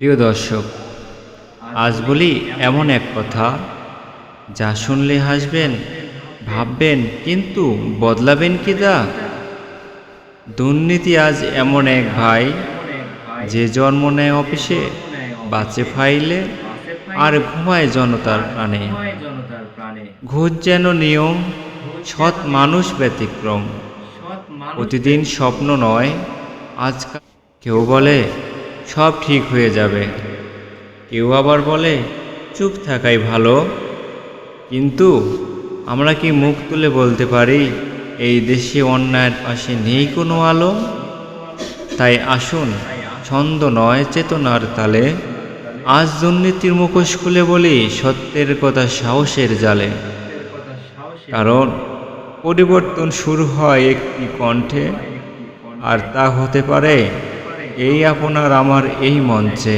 প্রিয় দর্শক, আজ বলি এমন এক কথা যা শুনলে হাসবেন, ভাববেন, কিন্তু বদলাবেন কি তা? দুর্নীতি আজ এমন এক ভাই যে জন্ম নেয় অফিসে, বাঁচে ফাইলে, আর ঘুমায় জনতার প্রাণে। ঘুষ যেন নিয়ম, সৎ মানুষ ব্যতিক্রম। প্রতিদিন স্বপ্ন নয়, আজকাল কেউ বলে সব ঠিক হয়ে যাবে, কেউ আবার বলে চুপ থাকাই ভালো। কিন্তু আমরা কি মুখ তুলে বলতে পারি এই দেশে অন্যায়ের পাশে নেই কোনো আলো? তাই আসুন, ছন্দ নয় চেতনার তালে, আজ দুর্নীতির মুখোশ খুলে বলি সত্যের কথা সাহসের জালে। কারণ পরিবর্তন শুরু হয় একটি কণ্ঠে, আর তা হতে পারে এই আপনার আমার এই মঞ্চে।